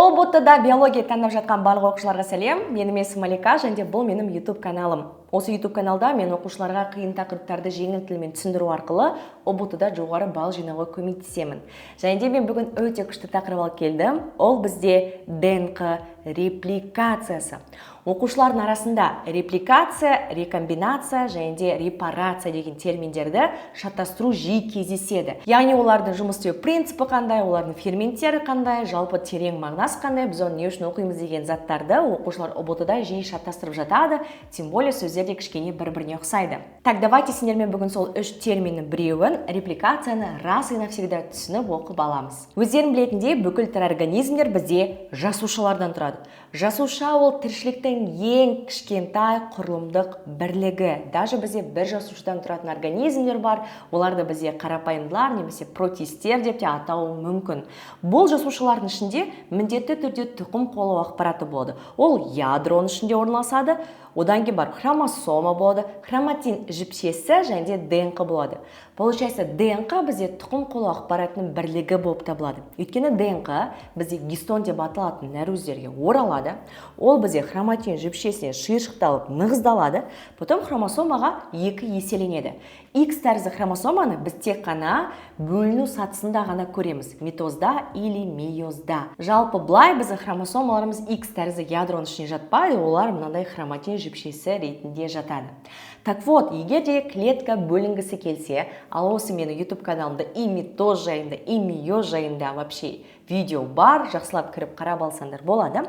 ОБТ-да биология таңдап жатқан барлық оқушыларға сәлем. Менің есімім Малика және бұл менің YouTube каналым. Осы YouTube каналда мен оқушыларға қиын тақырыптарды жеңіл тілмен түсіндіру арқылы ОБТ-да жоғары балл жинауға көмектесемін. Және де мен бүгін өте күшті тақырып алып келдім. Ол бізде ДНК репликациясы. Оқушылардың арасында репликация, рекомбинация және де репарация деген терминдерді шатастыру жиі кездеседі. Яғни олардың жұмыс істеу принципі қандай, олардың ферменттері қандай, жалпы терең мағынасы қандай, біз оны не үшін оқимыз деген заттарды оқушылар ОБТ-да жиі шатастырып жатады, тем более сөздер де кішкене бір-біріне ұқсайды. Так, давайте сендермен бүгін сол үш терминнің біреуін, репликацияны раз и навсегда түсініп оқып аламыз. Өздерің білетіндей, бүкіл тірі организмдер бізде жасушалардан тұрады. Жасуша ол тіршіліктің ең кішкентай құрылымдық бірлігі. Даже бізде бір жасушадан тұратын организмдер бар, оларды бізде қарапайымдылар немесе протистер деп те атау мүмкін. Бұл жасушалардың ішінде міндетті түрде тұқым қуалау ақпараты болады. Ол ядроның ішінде орналасады. Одан кейін бар хромосома болады, хроматин жіпшесі және де ДНК болады. Получается, ДНК бізде тұқым қуалау ақпаратының бірлігі болып табылады. Өйткені ДНК бізде гистон деп аталатын нәруіздерге оралады. Ол бізде хроматин жіпшесіне шиыршықталып нығыздалады. Потом хромосомаға екі еселенеді. X тәрізді хромосоманы біз тек қана бөліну сатысында ғана көреміз. Митозда или мейозда. Жалпы былай біздің хромосомаларымыз X тәрізді ядроның ішіне жатпайды, олар мынандай хроматин жіпшесі ретінде жатады. Так вот, егер де клетка бөлінгісі келсе, ал осы менің YouTube каналымда и митоз жайында, и мейоз жайында вообще видео бар, жақсылап кіріп қарап алсаңдар болады.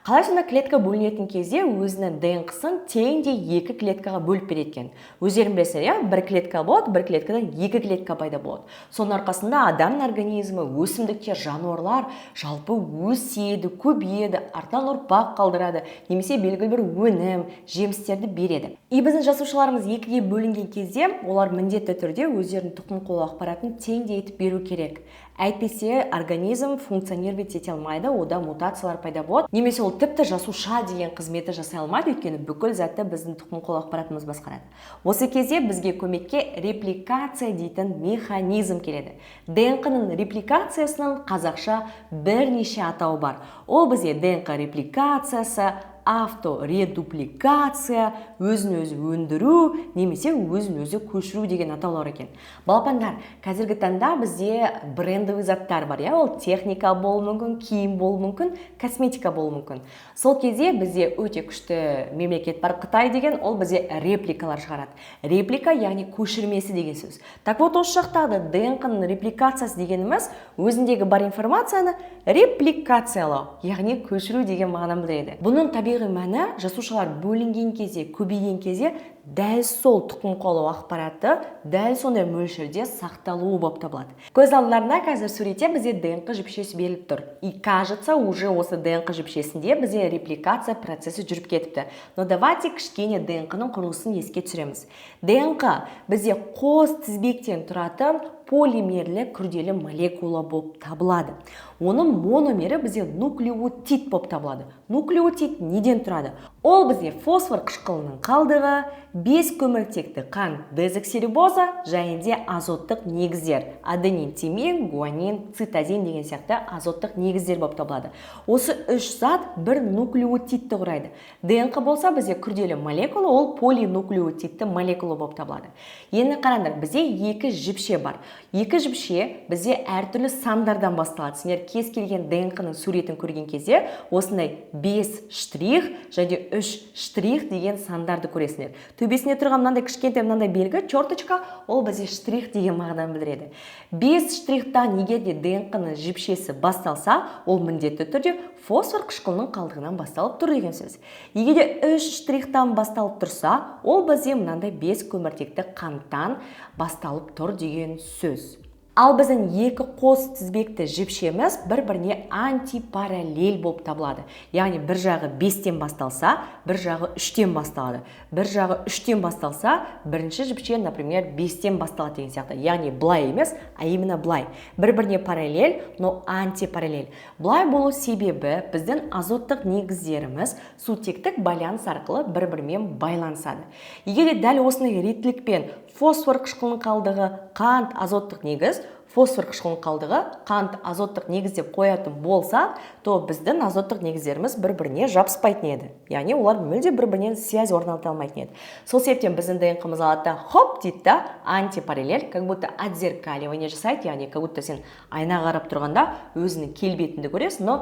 Қалай сонда клетка бөлінетін кезде өзінің ДНК-сын теңдей екі клеткаға бөліп береді. Өздерің білесіңдер, бір клетка болады, бір клеткадан екі клетка пайда болады. Соның арқасында адамның организмі, өсімдіктер, жануарлар жалпы өседі, көбейеді, артынан ұрпақ қалдырады, немесе белгілі бір өнім, жемістерді береді. И біздің жасушаларымыз екіге бөлінген кезде, олар міндетті түрде өздерінің тұқым қуалау ақпаратын теңдей етіп беру керек. Әйтпесе организм функционировать ете алмайды, ода мутациялар пайда болады. Немесе ол тіпті жасуша деген қызметті жасай алмайды, өйткені бүкіл затты біздің тұқым қуалау ақпаратымыз басқарады. Осы кезде бізге көмекке репликация дейтін механизм келеді. ДНК-ның репликациясының қазақша бірнеше атауы бар. Ол бізде ДНК репликациясы, авторедупликация, өзін-өзі өндіру, немесе өзін-өзі көшіру деген атаулар екен. Балапандар, қазіргі таңда бізде брендовый заттар бар, ол техника болуы мүмкін, киім болуы мүмкін, косметика болуы мүмкін. Сол кезде бізде өте күшті мемлекет бар, Қытай деген, ол бізде репликалар шығарады. Реплика, яғни көшірмесі деген сөз. Так вот, осы жақтағы ДНК-ның репликациясы дегеніміз өзіндегі бар информацияны репликациялау, яғни көшіру деген мағынаны білдіреді. Бұның табиғи мәні жасушалар бөлінген кезде, көбейген кезде дәл сол тұқым қуалау ақпараты дәл сондай мөлшерде сақталуы болып табылады. Көз алдыңдарында қазір суретте бізде ДНК жіпшесі беріліп тұр. И кажется, уже осы ДНК жіпшесінде бізде репликация процесі жүріп кетіпті. Но давайте кішкене ДНК-ның құрылысын еске түсіреміз. ДНК бізде қос тізбектен тұратын полимерлі күрделі молекула болып табылады. Оның мономері бізде нуклеотид болып табылады. Нуклеотид неден тұрады? Ол бізде фосфор қышқылының қалдығы, 5 көміртекті қант дезоксирибоза және де азоттық негіздер. Аденин, тимин, гуанин, цитозин деген сияқты азоттық негіздер болып табылады. Осы үш зат бір нуклеотидті құрайды. ДНК болса бізде күрделі молекула, ол полинуклеотидті молекула болып табылады. Енді қараңдар, бізде екі жіпше бар. Екі жіпше бізде әртүрлі сандардан басталады. Сендер кез келген ДНК-ның суретін көрген кезде осындай 5 штрих және 3 штрих деген сандарды көресіңдер. Төбесінде тұрған мынандай кішкентай мынандай белгі, черточка, ол бізде штрих деген мағынаны білдіреді. 5 штрихтан егер де ДНК-ның жіпшесі басталса, ол міндетті түрде фосфор қышқылының қалдығынан басталып тұр деген сөз. Егер де 3 штрихтан басталып тұрса, ол бізде мынандай 5 көміртекті қанттан басталып тұр деген сөз. Ал біздің екі қос тізбекті жіпшеміз бір-біріне антипараллель болып табылады. Яғни бір жағы 5-тен басталса, бір жағы 3-тен басталады. Бір жағы 3-тен басталса, бірінші жіпше, например, 5-тен басталады деген сияқты. Яғни былай емес, а именно былай. Бір-біріне параллель, но антипараллель. Былай болу себебі біздің азоттық негіздеріміз сутектік байланыс арқылы бір-бірімен байланысады. Егер дәл осындай реттілікпен фосфор қышқылының қалдығы, қант, азоттық негіз, фосфор қышқылының қалдығы қант азоттық негіз деп қоятын болсақ, то біздің азоттық негіздеріміз бір-біріне жабыспайтын еді. Яғни олар мүлде бір-бірінен связь орната алмайтын еді. Сол себептен біздің ДНК-мыз алады, хоп дейді да, антипараллель, как будто отзеркаливание жасайды, яғни как будто сен айна қарап тұрғанда өзінің келбетіңді көресің, но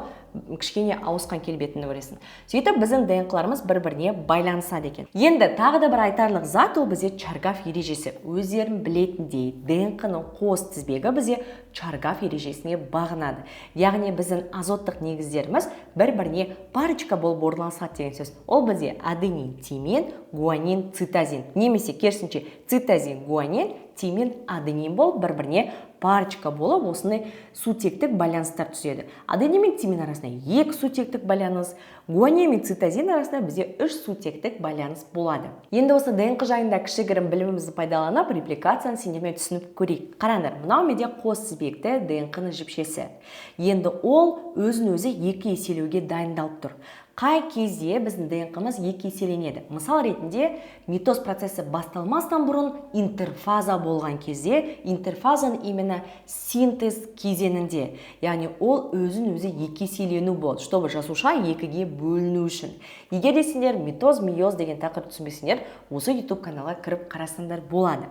кішкене ауысқан келбетіңді көресің. Сөйтіп біздің ДНК-ларымыз бір-біріне байланысады екен. Енді тағы да бір айтарлық зат ол бізде Чаргаф ережесі. Өздерің білетіндей, ДНК-ның қос тізбегі бізде Чаргаф ережесіне бағынады. Яғни біздің азоттық негіздеріміз бір-біріне парочка болып орналасады деген сөз. Ол бізде аденин, тимин, гуанин, цитозин. Немесе керісінше цитозин, гуанин, тимин, аденин болып бір-біріне парочка болып осындай сутектік байланыстар түседі. Аденин мен тимин арасында 2 сутектік байланыс, гуанин мен цитозин арасында бізде 3 сутектік байланыс болады. Енді осы ДНК жайында кішігірім білімімізді пайдаланып, репликацияны сендермен түсініп көрейік. Қараңдар, мынау менде қос тізбекті ДНК-ның жіпшесі. Енді ол өзін-өзі 2 еселеуге дайындалып тұр. Қай кезде біздің ДНК-мыз 2 еселенеді? Мысал ретінде, митоз процесі басталмастан бұрын интерфаза болған кезде, интерфазаның именно синтез кезеңінде, яғни ол өзін-өзі 2 еселену болады, чтобы жасуша 2-ге бөліну үшін. Егер де сендер митоз, мейоз деген тақырып түсінбесеңдер, осы YouTube каналға кіріп қарасаңдар болады.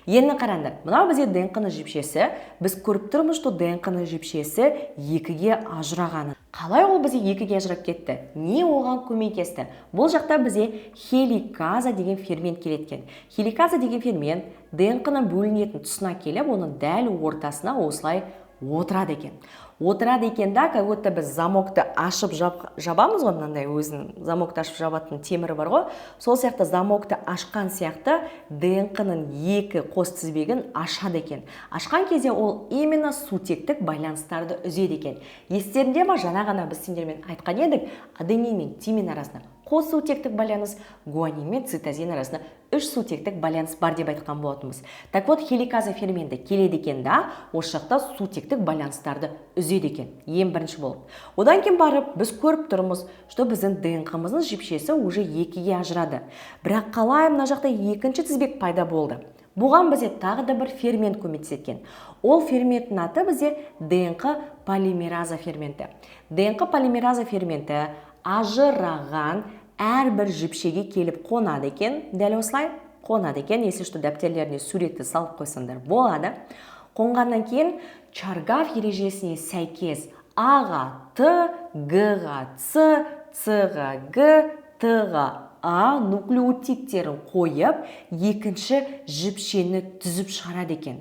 Енді қараңдар, мынау бізде ДНК-ның жіпшесі, біз көріп тұрмыз, что ДНК-ның жіпшесі 2-ге ажырағаны. Қалай ол бізде 2-ге ажырап кетті? Не оған көмектесті? Бұл жақта бізде хеликаза деген фермент келеткен. Хеликаза деген фермент ДНК-ның бөлінетін тұсына келіп, оның дәл ортасына осылай отырады екен. Отырады екен да, как будто біз замокты ашып жабамыз ғой, мынандай өзінің замокты ашып жабатын темірі бар ғой. Сол сияқты замокты ашқан сияқты ДНК-ның 2 қос тізбегін ашады екен. Ашқан кезде ол именно сутектік байланыстарды үзеді екен. Естеріңде ма, жаңа ғана біз сендермен айтқан едік, аденин мен тимин арасында қос сутектік байланыс, гуанин мен цитозин арасында 3 сутектік байланыс бар деп айтқан болатынбыз. Так вот, хеликаза ферменті келеді екен да, осы жақта сутектік байланыстарды үзеді екен, ең бірінші болып. Одан кейін барып, біз көріп тұрмыз, что біздің ДНК-мыздың жіпшесі уже 2-ге ажырады. Бірақ қалай мына жақта екінші тізбек пайда болды? Бұған бізде тағы да бір фермент көмектескен. Ол ферменттің аты бізде ДНК полимераза ферменті. ДНК полимераза ферменті ажыраған әрбір жіпшеге келіп қонады екен. Дәл осылай қонады екен. Если что, дәптерлеріне суретті салып қойсаңдар болады. Қонғаннан кейін Чаргаф ережесіне сәйкес А-ға Т, Г-ға С, С-ға Г, Т-ға А нуклеотидтерін қойып, екінші жіпшені түзіп шығарады екен.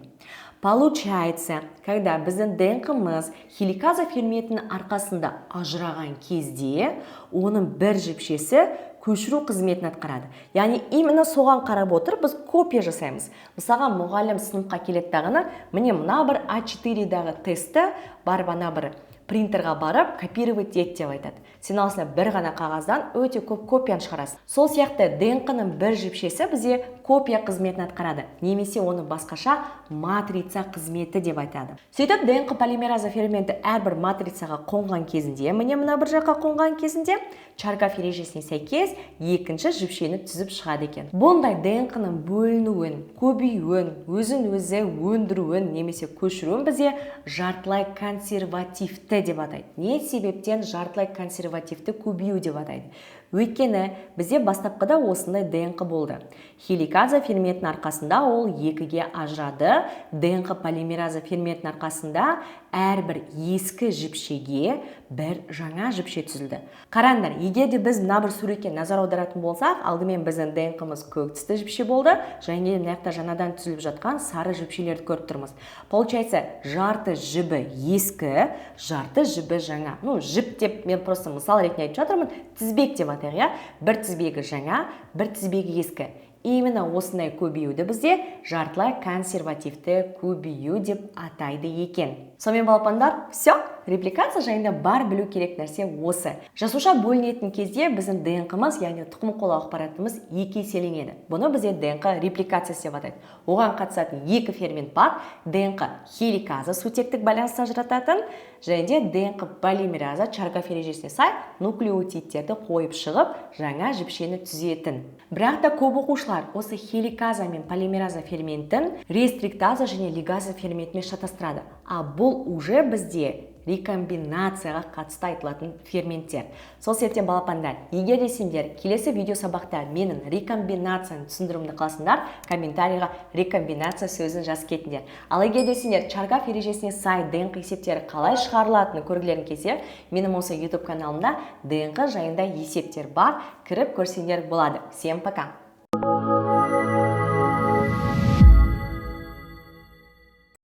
Получается, когда біздің ДНК-мыз хеликаза ферментінің арқасында ажыраған кезде, оның бір жіпшесі көшіру қызметін атқарады. Яғни, именно соған қарап отыр, біз копия жасаймыз. Мысалға, мұғалім сыныпқа келеді дағыны, міне мына бір А4-дағы тесті барып ана бір принтерға барып, копировать ет деп айтады. Сен алысына бір ғана қағаздан өте көп копиян шығарасың. Сол сияқты ДНК-ның бір жіпшесі бізде копия қызметін атқарады. Немесе оны басқаша матрица қызметі деп айтады. Сөйтіп, ДНК полимераза ферменті әрбір матрицаға қонған кезінде, міне мына бір жаққа қонған кезінде, Чаргаф ережесіне сәйкес екінші жіпшені түзіп шығады екен. Бұндай ДНК-ның бөлінуін, көбеюін, өзін-өзі өндіруін немесе көшіруін бізде жартылай консервативті деп атайды. Не себептен жартылай консервативті көбею деп атайды? Өйткені бізде бастапқыда осындай ДНК болды. Хеликаза ферментінің арқасында ол 2-ге ажырады. ДНК полимераза ферментінің арқасында әрбір ескі жіпшеге бір жаңа жіпше түзілді. Қараңдар, егер де біз мына бір суретке назар аударатын болсақ, алдымен біздің ДНК-мыз көк түсті жіпше болды, және мына жақта жаңадан түзіліп жатқан сары жіпшелерді көріп тұрмыз. Получается, жарты жібі ескі, жарты жібі жаңа. Жіп деп мен просто мысал ретінде айтып жатырмын, тізбек деп атайық, бір тізбегі жаңа, бір тізбегі ескі. Именно осындай көбеюді бізде жартылай консервативті көбею деп атайды екен. Сонымен балапандар, все. репликация жайында бар білу керек нәрсе осы. Жасуша бөлінетін кезде біздің ДНК-мыз, яғни тұқым қуалау ақпаратымыз екі еселенеді. Бұны бізде ДНК репликациясы деп атайды. Оған қатысатын екі фермент бар: ДНК хеликаза сутектік байланыста ажырататын, және де ДНК полимераза Чаргаф ережесіне сай нуклеотидтерді қойып шығып, жаңа жіпшені түзетін. Бірақ та көп оқушылар осы хеликаза мен полимераза ферментін рестриктаза және лигаза ферментімен шатастырады. А бұл уже бізде рекомбинацияға қатысты айтылатын ферменттер. Сол себептен балапандар, егер де сендер келесі видео сабақта менің рекомбинацияны түсіндіруімді қаласыңдар, комментарийға рекомбинация сөзін жазып кетіңдер. Ал егер де сендер Чаргаф ережесіне сай ДНК есептері қалай шығарылатыны көргілерің келсе, менің осы YouTube каналымда ДНК жайында есептер бар, кіріп көрсеңдер болады. Всем пока!